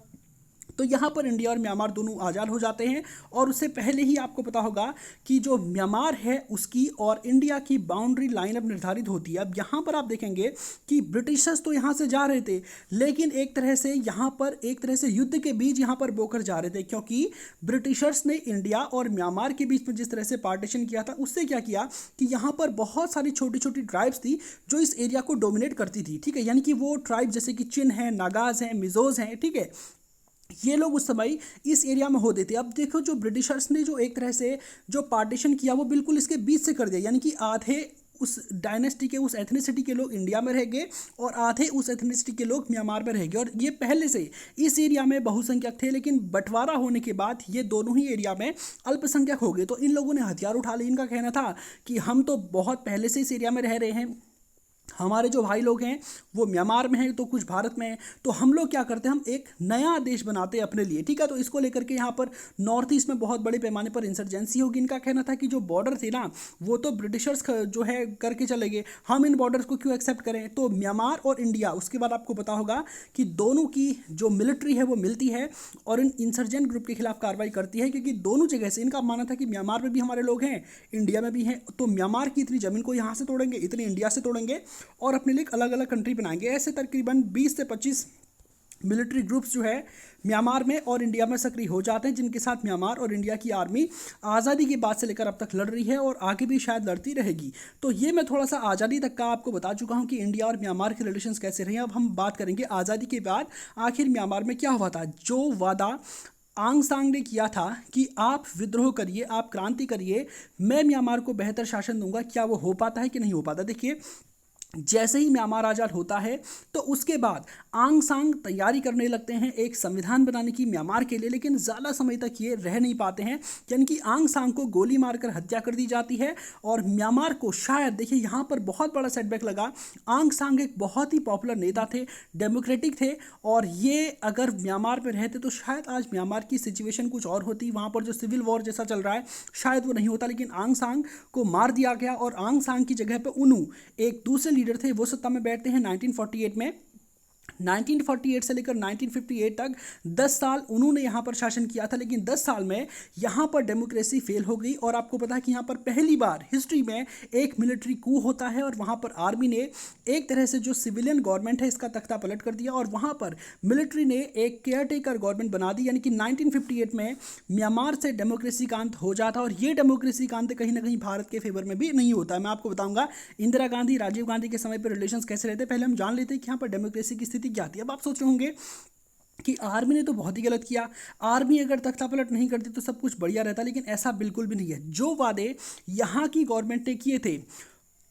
A: तो यहाँ पर इंडिया और म्यांमार दोनों आज़ाद हो जाते हैं। और उससे पहले ही आपको पता होगा कि जो म्यांमार है उसकी और इंडिया की बाउंड्री लाइन अब निर्धारित होती है। अब यहाँ पर आप देखेंगे कि ब्रिटिशर्स तो यहाँ से जा रहे थे, लेकिन एक तरह से यहाँ पर एक तरह से युद्ध के बीच यहाँ पर बोकर जा रहे थे, क्योंकि ब्रिटिशर्स ने इंडिया और म्यांमार के बीच में जिस तरह से पार्टीशन किया था, उससे क्या किया कि यहाँ पर बहुत सारी छोटी छोटी ट्राइब्स थी जो इस एरिया को डोमिनेट करती थी, ठीक है। यानी कि वो ट्राइब जैसे कि चिन है, नागाज हैं, मिजोज हैं, ठीक है, ये लोग उस समय इस एरिया में होते थे। अब देखो जो ब्रिटिशर्स ने जो एक तरह से जो पार्टीशन किया वो बिल्कुल इसके बीच से कर दिया, यानी कि आधे उस डायनेस्टी के, उस एथनिसिटी के लोग इंडिया में रह गए और आधे उस एथनिसिटी के लोग म्यांमार में रह गए। और ये पहले से इस एरिया में बहुसंख्यक थे, लेकिन बंटवारा होने के बाद ये दोनों ही एरिया में अल्पसंख्यक हो गए। तो इन लोगों ने हथियार उठा लिए। इनका कहना था कि हम तो बहुत पहले से इस एरिया में रह रहे हैं, हमारे जो भाई लोग हैं वो म्यांमार में हैं तो कुछ भारत में हैं, तो हम लोग क्या करते हैं, हम एक नया देश बनाते हैं अपने लिए, ठीक है। तो इसको लेकर के यहाँ पर नॉर्थ ईस्ट में बहुत बड़े पैमाने पर इंसर्जेंसी होगी। इनका कहना था कि जो बॉर्डर थे ना वो तो ब्रिटिशर्स जो है करके चले गए, हम इन बॉर्डर्स को क्यों एक्सेप्ट करें। तो म्यांमार और इंडिया, उसके बाद आपको पता होगा कि दोनों की जो मिलिट्री है वो मिलती है और इन इंसर्जेंट ग्रुप के खिलाफ कार्रवाई करती है, क्योंकि दोनों जगह से इनका मानना था कि म्यांमार में भी हमारे लोग हैं, इंडिया में भी हैं, तो म्यांमार की इतनी ज़मीन को यहाँ से तोड़ेंगे, इतनी इंडिया से तोड़ेंगे और अपने लिए अलग अलग कंट्री बनाएंगे। ऐसे तकरीबन 20 से 25 मिलिट्री ग्रुप्स जो है म्यांमार में और इंडिया में सक्रिय हो जाते हैं, जिनके साथ म्यांमार और इंडिया की आर्मी आज़ादी के बाद से लेकर अब तक लड़ रही है और आगे भी शायद लड़ती रहेगी। तो ये मैं थोड़ा सा आज़ादी तक का आपको बता चुका हूँ कि इंडिया और म्यांमार के रिलेशंस कैसे रहे। अब हम बात करेंगे आज़ादी के बाद आखिर म्यांमार में क्या हुआ था। जो वादा आंग सांग ने किया था कि आप विद्रोह करिए, आप क्रांति करिए, मैं म्यांमार को बेहतर शासन दूंगा, क्या वो हो पाता है कि नहीं हो पाता। देखिए, जैसे ही म्यांमार आज़ाद होता है तो उसके बाद आंग सांग तैयारी करने लगते हैं एक संविधान बनाने की म्यांमार के लिए, लेकिन ज़्यादा समय तक ये रह नहीं पाते हैं, यानी कि आंग सांग को गोली मारकर हत्या कर दी जाती है। और म्यांमार को शायद, देखिए यहाँ पर बहुत बड़ा सेटबैक लगा। आंग सांग एक बहुत ही पॉपुलर नेता थे, डेमोक्रेटिक थे, और ये अगर म्यांमार में रहते तो शायद आज म्यांमार की सिचुएशन कुछ और होती। वहाँ पर जो सिविल वॉर जैसा चल रहा है शायद वो नहीं होता, लेकिन आंग सांग को मार दिया गया और आंग सांग की जगह पर उनू, एक दूसरे लीडर थे, वो सत्ता में बैठते हैं 1948 में। 1948 से लेकर 1958 तक 10 साल उन्होंने यहाँ पर शासन किया था, लेकिन 10 साल में यहाँ पर डेमोक्रेसी फेल हो गई। और आपको पता है कि यहाँ पर पहली बार हिस्ट्री में एक मिलिट्री कू होता है और वहाँ पर आर्मी ने एक तरह से जो सिविलियन गवर्नमेंट है इसका तख्ता पलट कर दिया और वहाँ पर मिलिट्री ने एक केयर टेकर गवर्नमेंट बना दी। यानी कि 1958 में म्यांमार से डेमोक्रेसी का अंत हो जाता है। और ये डेमोक्रेसी का अंत कहीं ना कहीं भारत के फेवर में भी नहीं होता है। मैं आपको बताऊंगा इंदिरा गांधी, राजीव गांधी के समय पर रिलेशंस कैसे रहते। पहले हम जान लेते हैं कि यहाँ पर डेमोक्रेसी की स्थिति क्या थी। अब आप सोच रहे होंगे कि आर्मी ने तो बहुत ही गलत किया, आर्मी अगर तख्तापलट नहीं करती तो सब कुछ बढ़िया रहता, लेकिन ऐसा बिल्कुल भी नहीं है। जो वादे यहाँ की गवर्नमेंट ने किए थे,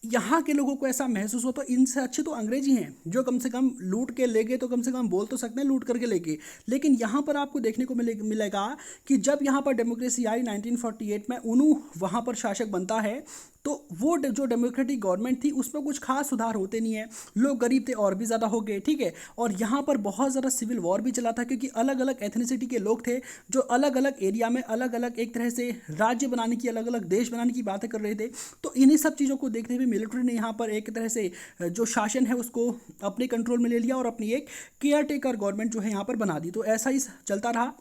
A: यहाँ के लोगों को ऐसा महसूस हो, तो इनसे अच्छे तो अंग्रेजी हैं जो कम से कम लूट के ले गए, तो कम से कम बोल तो सकते हैं लूट करके लेके। लेकिन यहाँ पर आपको देखने को मिलेगा कि जब यहाँ पर डेमोक्रेसी आई 1948 में, उन्हों वहाँ पर शासक बनता है, तो वो जो डेमोक्रेटिक गवर्नमेंट थी उसमें कुछ खास सुधार होते नहीं है, लोग गरीब थे और भी ज़्यादा हो गए, ठीक है। और यहाँ पर बहुत ज़्यादा सिविल वॉर भी चला था, क्योंकि अलग अलग एथनिसिटी के लोग थे जो अलग अलग एरिया में अलग अलग एक तरह से राज्य बनाने की, अलग अलग देश बनाने की बातें कर रहे थे। तो इन्हीं सब चीज़ों को देखते हुए मिलिट्री ने यहाँ पर एक तरह से जो शासन है उसको अपने कंट्रोल में ले लिया और अपनी एक केयर टेकर गवर्नमेंट जो है यहाँ पर बना दी। तो ऐसा ही चलता रहा।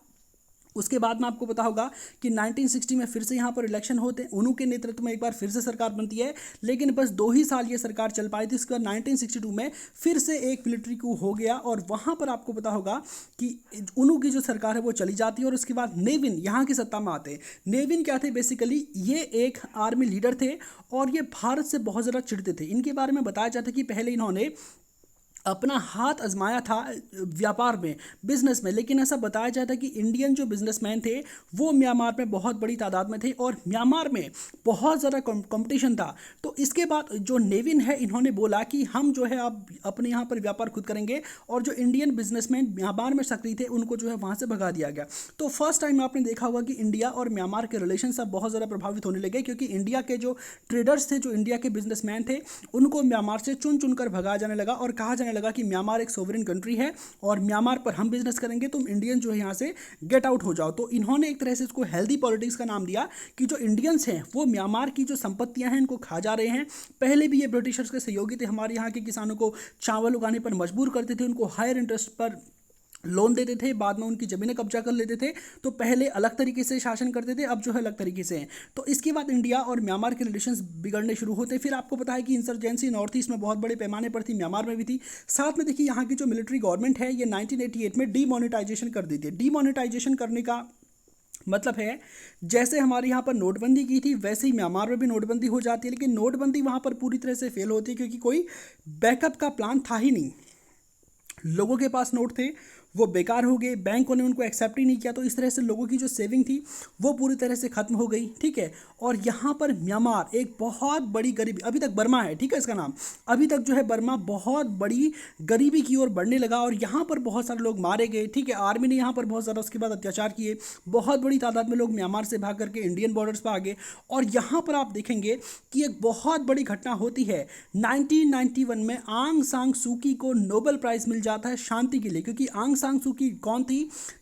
A: उसके बाद में आपको पता होगा कि 1960 में फिर से यहाँ पर इलेक्शन होते हैं, उन्हों के नेतृत्व में एक बार फिर से सरकार बनती है, लेकिन बस 2 ही साल ये सरकार चल पाई थी। उसके बाद 1962 में फिर से एक मिलिट्री कू हो गया और वहाँ पर आपको पता होगा कि उन्हों की जो सरकार है वो चली जाती है। और उसके बाद नेविन यहाँ की सत्ता में आते हैं। नेविन क्या थे, बेसिकली ये एक आर्मी लीडर थे और ये भारत से बहुत ज़्यादा चिढ़ते थे। इनके बारे में बताया जाता है कि पहले इन्होंने अपना हाथ आजमाया था व्यापार में, बिजनेस में, लेकिन ऐसा बताया जाता है कि इंडियन जो बिजनेसमैन थे वो म्यांमार में बहुत बड़ी तादाद में थे और म्यांमार में बहुत ज़्यादा कंपटीशन था। तो इसके बाद जो नेविन है इन्होंने बोला कि हम जो है अब अपने यहाँ पर व्यापार खुद करेंगे, और जो इंडियन बिजनेसमैन म्यांमार में सक्रिय थे उनको जो है वहाँ से भगा दिया गया। तो फर्स्ट टाइम आपने देखा होगा कि इंडिया और म्यांमार के रिलेशन अब बहुत ज़्यादा प्रभावित होने लगे, क्योंकि इंडिया के जो ट्रेडर्स थे, जो इंडिया के बिजनेसमैन थे, उनको म्यांमार से चुन चुन कर भगाया जाने लगा और कहा जाने लगा कि म्यांमार एक सोवरेन कंट्री है और म्यांमार पर हम बिजनेस करेंगे, तुम इंडियन जो है यहाँ से गेट आउट हो जाओ। तो इन्होंने एक तरह से इसको हेल्दी पॉलिटिक्स का नाम दिया कि जो इंडियंस हैं वो म्यांमार की जो संपत्तियां हैं इनको खा जा रहे हैं। पहले भी ये ब्रिटिशर्स के सहयोगी थे, हमारे यहाँ के किसानों को चावल उगाने पर मजबूर करते थे, उनको हायर इंटरेस्ट पर लोन देते थे, बाद में उनकी ज़मीनें कब्जा कर लेते थे। तो पहले अलग तरीके से शासन करते थे, अब जो है अलग तरीके से हैं। तो इसके बाद इंडिया और म्यांमार के रिलेशंस बिगड़ने शुरू होते। फिर आपको पता है कि इंसर्जेंसी नॉर्थ ईस्ट में बहुत बड़े पैमाने पर थी, म्यांमार में भी थी। साथ में देखिए यहाँ की जो मिलिट्री गवर्नमेंट है ये 1988 में डीमोनेटाइजेशन कर दी थी। डीमोनेटाइजेशन करने का मतलब है जैसे हमारे यहाँ पर नोटबंदी की थी वैसे ही म्यांमार में भी नोटबंदी हो जाती है, लेकिन नोटबंदी वहाँ पर पूरी तरह से फेल होती है क्योंकि कोई बैकअप का प्लान था ही नहीं। लोगों के पास नोट थे वो बेकार हो गए, बैंकों ने उनको एक्सेप्ट ही नहीं किया, तो इस तरह से लोगों की जो सेविंग थी वो पूरी तरह से ख़त्म हो गई। ठीक है, और यहाँ पर म्यांमार एक बहुत बड़ी गरीबी, अभी तक बर्मा है, ठीक है इसका नाम, अभी तक जो है बर्मा बहुत बड़ी गरीबी की ओर बढ़ने लगा और यहाँ पर बहुत सारे लोग मारे गए। ठीक है, आर्मी ने यहाँ पर बहुत ज़्यादा उसके बाद अत्याचार किए, बहुत बड़ी तादाद में लोग म्यांमार से भाग करके इंडियन बॉर्डर्स पर आ गए। और यहाँ पर आप देखेंगे कि एक बहुत बड़ी घटना होती है। 1991 में आंग सांग सूकी को नोबेल प्राइज़ मिल जाता है शांति के लिए, क्योंकि आंग सांग सू की कौन थी?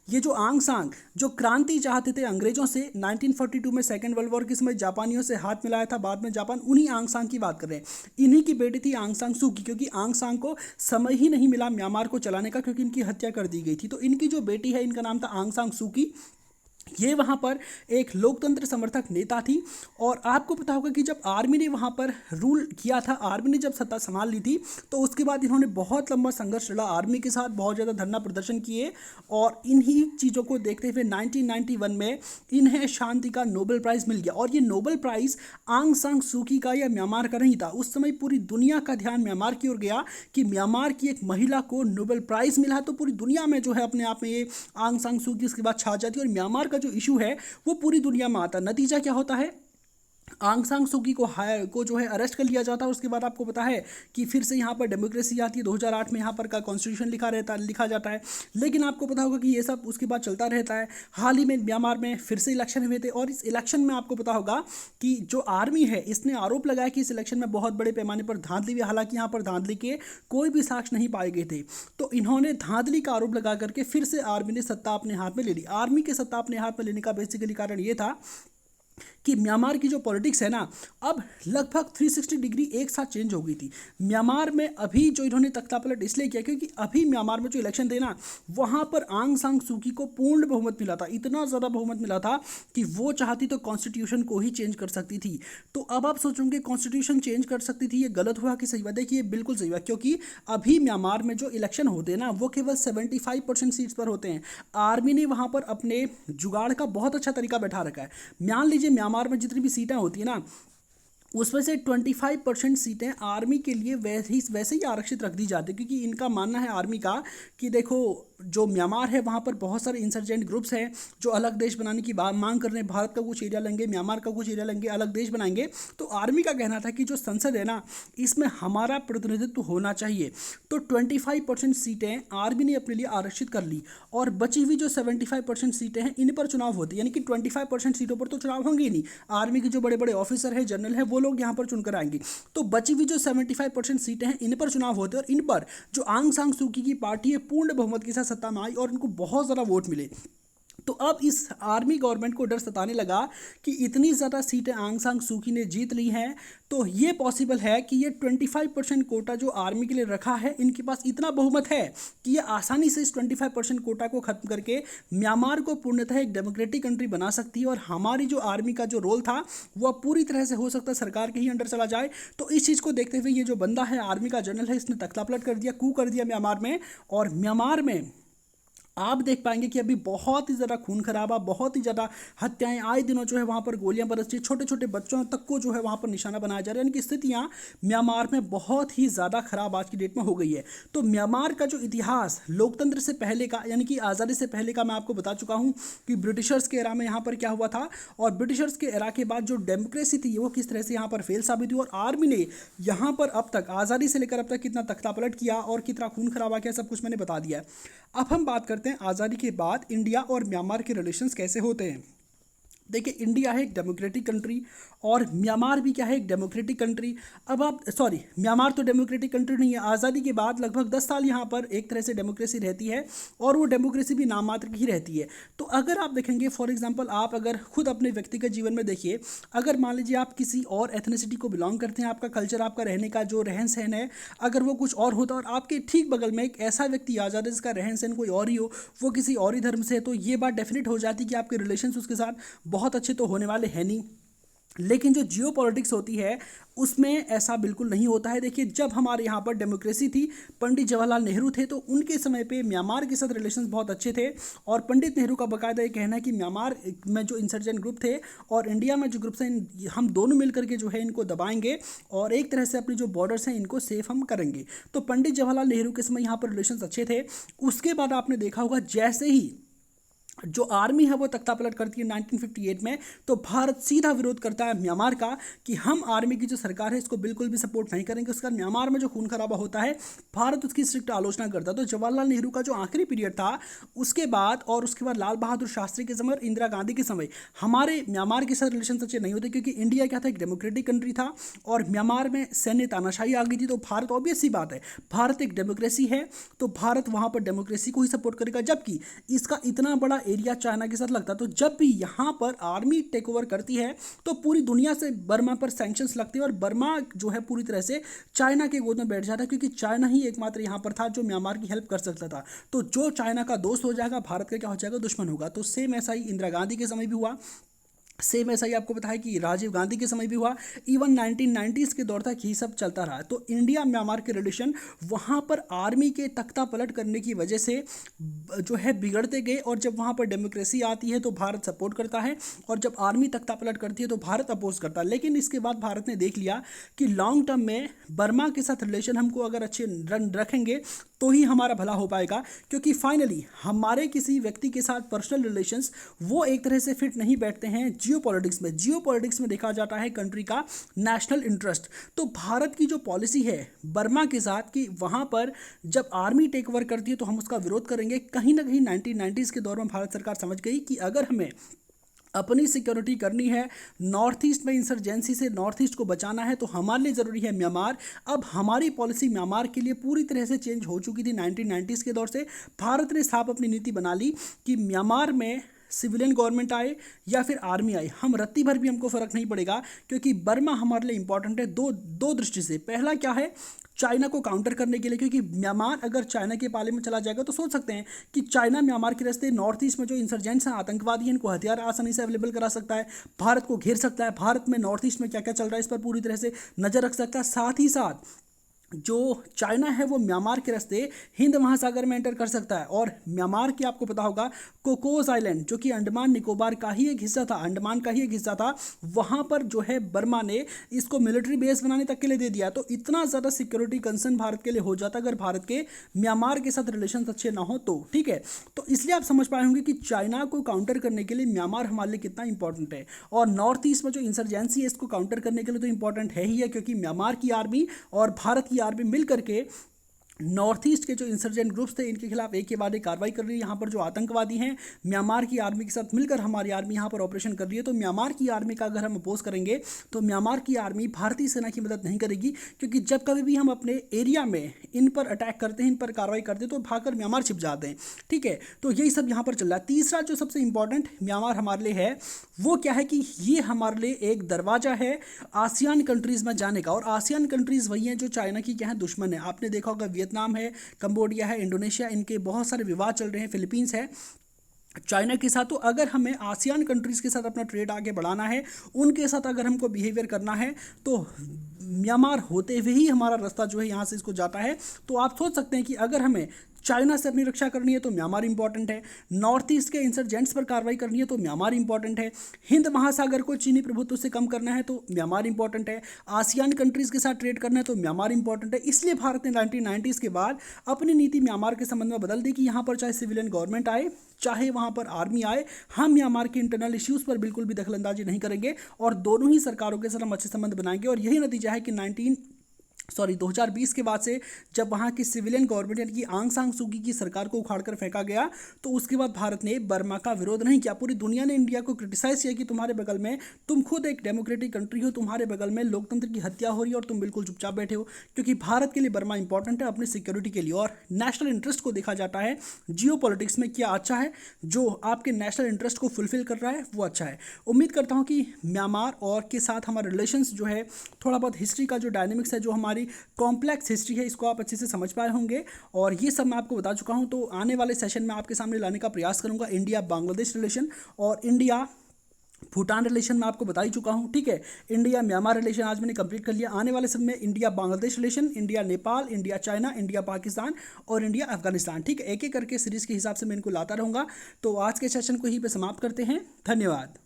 A: ये जो आंग सांग जो क्रांति चाहते थे अंग्रेजों से, 1942 में सेकेंड वर्ल्ड वॉर के समय जापानियों से हाथ मिलाया था बाद में जापान, उन्हीं आंग सांग की बात कर रहे हैं। इन्हीं की बेटी थी आंग सांग सू की, क्योंकि आंग सांग को समय ही नहीं मिला म्यांमार को चलाने का क्योंकि इनकी हत्या कर दी गई थी। तो इनकी जो बेटी है इनका नाम था आंग सांग सू की। ये वहाँ पर एक लोकतंत्र समर्थक नेता थी। और आपको पता होगा कि जब आर्मी ने वहाँ पर रूल किया था, आर्मी ने जब सत्ता संभाल ली थी, तो उसके बाद इन्होंने बहुत लंबा संघर्ष लड़ा आर्मी के साथ, बहुत ज़्यादा धरना प्रदर्शन किए और इन्हीं चीज़ों को देखते हुए 1991 में इन्हें शांति का नोबेल प्राइज़ मिल गया। और ये नोबेल प्राइज़ आंग सांग सूकी का या म्यांमार का नहीं था, उस समय पूरी दुनिया का ध्यान म्यांमार की ओर गया कि म्यांमार की एक महिला को नोबेल प्राइज़ मिला, तो पूरी दुनिया में जो है अपने आप में ये आंग सांग सूकी उसके बाद छा जाती है और म्यांमार जो इशू है वो पूरी दुनिया में आता। नतीजा क्या होता है? आंग सांग सूकी को जो है अरेस्ट कर लिया जाता है। उसके बाद आपको पता है कि फिर से यहाँ पर डेमोक्रेसी आती है। 2008 में यहाँ पर का कॉन्स्टिट्यूशन लिखा जाता है। लेकिन आपको पता होगा कि ये सब उसके बाद चलता रहता है। हाल ही में म्यांमार में फिर से इलेक्शन हुए थे और इस इलेक्शन में आपको पता होगा कि जो आर्मी है इसने आरोप लगाया कि इस इलेक्शन में बहुत बड़े पैमाने पर धांधली हुई। हालांकि यहाँ पर धांधली के कोई भी साक्ष्य नहीं पाए गए थे। तो इन्होंने धांधली का आरोप लगा करके फिर से आर्मी ने सत्ता अपने हाथ में ले ली। आर्मी के सत्ता अपने हाथ में लेने का बेसिकली कारण ये था कि म्यांमार की जो पॉलिटिक्स है ना, अब लगभग 360 डिग्री एक साथ चेंज हो गई थी। म्यांमार में अभी जो इन्होंने तख्तापलट इसलिए किया क्योंकि अभी म्यांमार में जो इलेक्शन थे ना, वहाँ पर आंग सांग सूकी को पूर्ण बहुमत मिला था। इतना ज़्यादा बहुमत मिला था कि वो चाहती तो कॉन्स्टिट्यूशन को ही चेंज कर सकती थी। तो अब आप सोचोगे कॉन्स्टिट्यूशन चेंज कर सकती थी, ये गलत हुआ कि सही हुआ? देखिए बिल्कुल सही हुआ, क्योंकि अभी म्यांमार में जो इलेक्शन होते हैं ना वो केवल 75% सीट्स पर होते हैं। आर्मी ने वहाँ पर अपने जुगाड़ का बहुत अच्छा तरीका बैठा रखा है। मान लीजिए म्यांमार में जितनी भी सीटें होती है ना, उसमें से 25% सीटें आर्मी के लिए वैसे ही आरक्षित रख दी जाती है, क्योंकि इनका मानना है आर्मी का कि देखो जो म्यांमार है वहाँ पर बहुत सारे इंसर्जेंट ग्रुप्स हैं जो अलग देश बनाने की मांग कर रहे हैं। भारत का कुछ एरिया लेंगे, म्यांमार का कुछ एरिया लेंगे, अलग देश बनाएंगे। तो आर्मी का कहना था कि जो संसद है ना इसमें हमारा प्रतिनिधित्व होना चाहिए। तो 25% सीटें आर्मी ने अपने लिए आरक्षित कर ली और बची हुई जो 75% सीटें हैं इन पर चुनाव होते हैं। यानी कि 25% सीटों पर तो चुनाव होंगे ही नहीं, आर्मी के जो बड़े बड़े ऑफिसर हैं, जनरल है, वो लोग यहाँ पर चुनकर आएंगे। तो बची हुई जो 75% सीटें हैं इन पर चुनाव होते हैं और इन पर जो आंग सांग सूकी की पार्टी है पूर्ण बहुमत के साथ सत्ता में आई और इनको बहुत ज़्यादा वोट मिले। तो अब इस आर्मी गवर्नमेंट को डर सताने लगा कि इतनी ज़्यादा सीटें आंग सांग सूकी ने जीत ली हैं, तो ये पॉसिबल है कि ये 25% कोटा जो आर्मी के लिए रखा है, इनके पास इतना बहुमत है कि ये आसानी से इस 25% कोटा को खत्म करके म्यांमार को पूर्णतः एक डेमोक्रेटिक कंट्री बना सकती है और हमारी जो आर्मी का जो रोल था वह पूरी तरह से हो सकता है सरकार के ही अंडर चला जाए। तो इस चीज़ को देखते हुए ये जो बंदा है आर्मी का जनरल है, इसने तख्तापलट कर दिया, कू कर दिया म्यांमार में। और म्यांमार में आप देख पाएंगे कि अभी बहुत ही ज़्यादा खून खराबा, बहुत ही ज़्यादा हत्याएं, आए दिनों जो है वहाँ पर गोलियां बरस रही, छोटे छोटे बच्चों तक को जो है वहाँ पर निशाना बनाया जा रहा है। यानी कि स्थितियाँ म्यांमार में बहुत ही ज़्यादा खराब आज की डेट में हो गई है। तो म्यांमार का जो इतिहास लोकतंत्र से पहले का यानी कि आज़ादी से पहले का मैं आपको बता चुका हूँ कि ब्रिटिशर्स के एरा में यहाँ पर क्या हुआ था और ब्रिटिशर्स के एरा के बाद जो डेमोक्रेसी थी वो किस तरह से यहाँ पर फेल साबित हुई और आर्मी ने यहाँ पर अब तक आज़ादी से लेकर अब तक कितना तख्तापलट किया और कितना खून खराबा किया, सब कुछ मैंने बता दिया है। अब हम बात करते हैं आज़ादी के बाद इंडिया और म्यांमार के रिलेशंस कैसे होते हैं। देखिए, इंडिया है एक डेमोक्रेटिक कंट्री और म्यांमार भी क्या है, एक डेमोक्रेटिक कंट्री। अब आप सॉरी, म्यांमार तो डेमोक्रेटिक कंट्री नहीं है। आज़ादी के बाद लगभग 10 साल यहाँ पर एक तरह से डेमोक्रेसी रहती है और वो डेमोक्रेसी भी नाम मात्र की ही रहती है। तो अगर आप देखेंगे, फॉर एग्जांपल आप अगर खुद अपने व्यक्तिगत जीवन में देखिए, अगर मान लीजिए आप किसी और एथनिसिटी को बिलोंग करते हैं, आपका कल्चर, आपका रहने का जो रहन सहन है, अगर वो कुछ और होता और आपके ठीक बगल में एक ऐसा व्यक्ति आ जाता जिसका रहन सहन कोई और ही हो, वो किसी और ही धर्म से है, तो ये बात डेफिनेट हो जाती कि आपके रिलेशन उसके साथ बहुत अच्छे तो होने वाले हैं नहीं। लेकिन जो जियो पॉलिटिक्स होती है उसमें ऐसा बिल्कुल नहीं होता है। देखिए, जब हमारे यहाँ पर डेमोक्रेसी थी, पंडित जवाहरलाल नेहरू थे, तो उनके समय पे म्यांमार के साथ रिलेशंस बहुत अच्छे थे और पंडित नेहरू का बाकायदा ये कहना है कि म्यांमार में जो इंसर्जेंट ग्रुप थे और इंडिया में जो ग्रुप्स हैं, हम दोनों मिलकर के जो है इनको दबाएंगे और एक तरह से अपनी जो बॉर्डर्स हैं इनको सेफ हम करेंगे। तो पंडित जवाहरलाल नेहरू के समय यहाँ पर रिलेशंस अच्छे थे। उसके बाद आपने देखा होगा, जैसे ही जो आर्मी है वो तख्ता पलट करती है 1958 में, तो भारत सीधा विरोध करता है म्यांमार का कि हम आर्मी की जो सरकार है इसको बिल्कुल भी सपोर्ट नहीं करेंगे। उसका म्यांमार में जो खून खराबा होता है, भारत उसकी स्ट्रिक्ट आलोचना करता है। तो जवाहरलाल नेहरू का जो आखिरी पीरियड था, उसके बाद और उसके बाद लाल बहादुर शास्त्री के समय और इंदिरा गांधी के समय हमारे म्यांमार के साथ रिलेशन अच्छे नहीं होते, क्योंकि इंडिया क्या था, एक डेमोक्रेटिक कंट्री था और म्यांमार में सैन्य तानाशाही आ गई थी। तो भारत, ऑब्वियस सी बात है, भारत एक डेमोक्रेसी है तो भारत वहाँ पर डेमोक्रेसी को ही सपोर्ट करेगा। जबकि इसका इतना बड़ा एरिया चाइना के साथ लगता है, तो जब भी यहाँ पर आर्मी टेक ओवर करती है तो पूरी दुनिया से बर्मा पर सैंक्शंस लगते हैं और बर्मा जो है पूरी तरह से चाइना के गोद में बैठ जाता है, क्योंकि चाइना ही एकमात्र यहाँ पर था जो म्यांमार की हेल्प कर सकता था। तो जो चाइना का दोस्त हो जाएगा, भारत का क्या हो जाएगा, दुश्मन होगा। तो सेम ऐसा ही इंदिरा गांधी के समय भी हुआ, सेम ऐसा ही आपको पता है कि राजीव गांधी के समय भी हुआ, इवन 1990s के दौर तक यही सब चलता रहा। तो इंडिया म्यांमार के रिलेशन वहाँ पर आर्मी के तख्ता पलट करने की वजह से जो है बिगड़ते गए और जब वहाँ पर डेमोक्रेसी आती है तो भारत सपोर्ट करता है और जब आर्मी तख्ता पलट करती है तो भारत अपोज करता है। लेकिन इसके बाद भारत ने देख लिया कि लॉन्ग टर्म में बर्मा के साथ रिलेशन हमको अगर अच्छे रखेंगे तो ही हमारा भला हो पाएगा, क्योंकि फाइनली हमारे किसी व्यक्ति के साथ पर्सनल रिलेशंस वो एक तरह से फिट नहीं बैठते हैं जियो पॉलिटिक्स में। जियो पॉलिटिक्स में देखा जाता है कंट्री का नेशनल इंटरेस्ट। तो भारत की जो पॉलिसी है बर्मा के साथ कि वहाँ पर जब आर्मी टेक ओवर करती है तो हम उसका विरोध करेंगे, कहीं ना कहीं 1990s के दौर में भारत सरकार समझ गई कि अगर हमें अपनी सिक्योरिटी करनी है, नॉर्थ ईस्ट में इंसर्जेंसी से नॉर्थ ईस्ट को बचाना है, तो हमारे लिए ज़रूरी है म्यांमार। अब हमारी पॉलिसी म्यांमार के लिए पूरी तरह से चेंज हो चुकी थी 1990s के दौर से। भारत ने साफ अपनी नीति बना ली कि म्यांमार में सिविलियन गवर्नमेंट आए या फिर आर्मी आए, हम रत्ती भर भी हमको फ़र्क नहीं पड़ेगा, क्योंकि बर्मा हमारे लिए इंपॉर्टेंट है दो दृष्टि से। पहला क्या है, चाइना को काउंटर करने के लिए, क्योंकि म्यांमार अगर चाइना के पाले में चला जाएगा तो सोच सकते हैं कि चाइना म्यांमार के रास्ते नॉर्थ ईस्ट में जो इंसर्जेंट्स हैं, आतंकवादी हैं, इनको हथियार आसानी से अवेलेबल करा सकता है, भारत को घेर सकता है, भारत में नॉर्थ ईस्ट में क्या क्या चल रहा है इस पर पूरी तरह से नज़र रख सकता है। साथ ही साथ जो चाइना है वो म्यांमार के रास्ते हिंद महासागर में एंटर कर सकता है। और म्यांमार की आपको पता होगा कोकोस आइलैंड, जो कि अंडमान निकोबार का ही एक हिस्सा था, अंडमान का ही एक हिस्सा था, वहाँ पर जो है बर्मा ने इसको मिलिट्री बेस बनाने तक के लिए दे दिया। तो इतना ज़्यादा सिक्योरिटी कंसर्न भारत के लिए हो जाता अगर भारत के म्यांमार के साथ रिलेशन अच्छे ना हो तो, ठीक है। तो इसलिए आप समझ पाए होंगे कि चाइना को काउंटर करने के लिए म्यांमार हमारे लिए कितना इंपॉर्टेंट है। और नॉर्थ ईस्ट में जो इंसर्जेंसी है इसको काउंटर करने के लिए तो इंपॉर्टेंट है ही है, क्योंकि म्यांमार की आर्मी और भारत की आर्मी मिल करके नॉर्थ ईस्ट के जो इंसर्जेंट ग्रुप्स थे इनके खिलाफ एक के बाद एक कार्रवाई कर रही है। यहाँ पर जो आतंकवादी हैं म्यांमार की आर्मी के साथ मिलकर हमारी आर्मी यहाँ पर ऑपरेशन कर रही है। तो म्यांमार की आर्मी का अगर हम अपोज करेंगे तो म्यांमार की आर्मी भारतीय सेना की मदद नहीं करेगी, क्योंकि जब कभी भी हम अपने एरिया में इन पर अटैक करते हैं, इन पर कार्रवाई करते हैं तो भागकर म्यांमार छिप जाते हैं, ठीक है। तो यही सब यहाँ पर चल रहा है। तीसरा जो सबसे इंपॉर्टेंट म्यांमार हमारे लिए है वो क्या है कि ये हमारे लिए एक दरवाजा है आसियान कंट्रीज़ में जाने का। और आसियान कंट्रीज़ वही हैं जो चाइना की क्या है, दुश्मन है। आपने देखा होगा वियतनाम है, कंबोडिया है, इंडोनेशिया, इनके बहुत सारे विवाद चल रहे हैं, फिलीपींस है चाइना के साथ। तो अगर हमें आसियान कंट्रीज़ के साथ अपना ट्रेड आगे बढ़ाना है, उनके साथ अगर हमको बिहेवियर करना है, तो म्यांमार होते हुए ही हमारा रास्ता जो है यहाँ से इसको जाता है। तो आप सोच सकते हैं कि अगर हमें चाइना से अपनी रक्षा करनी है तो म्यांमार इंपॉर्टेंट है, नॉर्थ ईस्ट के इंसर्जेंट्स पर कार्रवाई करनी है तो म्यांमार इंपॉर्टेंट है, हिंद महासागर को चीनी प्रभुत्व से कम करना है तो म्यांमार इंपॉर्टेंट है, आसियान कंट्रीज़ के साथ ट्रेड करना है तो म्यांमार इंपॉर्टेंट है। इसलिए भारत ने 1990s के बाद अपनी नीति म्यांमार के संबंध में बदल दी कि यहाँ पर चाहे सिविलियन गवर्नमेंट आए, चाहे वहाँ पर आर्मी आए, हम म्यांमार के इंटरनल इश्यूज़ पर बिल्कुल भी दखलंदाजी नहीं करेंगे और दोनों ही सरकारों के साथ हम अच्छे संबंध बनाएंगे। और यही नतीजा है कि 2020 के बाद से जब वहाँ की सिविलियन गवर्नमेंट यानी कि आंग सान सू की सरकार को उखाड़ कर फेंका गया, तो उसके बाद भारत ने बर्मा का विरोध नहीं किया। पूरी दुनिया ने इंडिया को क्रिटिसाइज किया कि तुम्हारे बगल में, तुम खुद एक डेमोक्रेटिक कंट्री हो, तुम्हारे बगल में लोकतंत्र की हत्या हो रही है और तुम बिल्कुल चुपचाप बैठे हो। क्योंकि भारत के लिए बर्मा इंपॉर्टेंट है अपनी सिक्योरिटी के लिए, और नेशनल इंटरेस्ट को देखा जाता है। जियो पॉलिटिक्स में क्या अच्छा है, जो आपके नेशनल इंटरेस्ट को फुलफिल कर रहा है वो अच्छा है। उम्मीद करता हूँ कि म्यांमार और के साथ हमारे रिलेशंस जो है, थोड़ा बहुत हिस्ट्री का जो डायनेमिक्स है, जो हमारी कॉम्प्लेक्स हिस्ट्री है, इसको आप अच्छे से समझ पाए होंगे। और ये सब मैं आपको बता चुका हूँ। तो आने वाले सेशन में आपके सामने लाने का प्रयास करूँगा इंडिया बांग्लादेश रिलेशन और इंडिया भूटान रिलेशन में आपको बता ही चुका हूँ, ठीक है। इंडिया म्यांमार रिलेशन आज मैंने कंप्लीट कर लिया। आने वाले समय में India Bangladesh relation, India Nepal, India China, India Pakistan और इंडिया अफगानिस्तान, ठीक है। एक एक करके सीरीज के हिसाब से मैं इनको लाता रहूँगा। तो आज के सेशन को यहीं पे समाप्त करते हैं। धन्यवाद।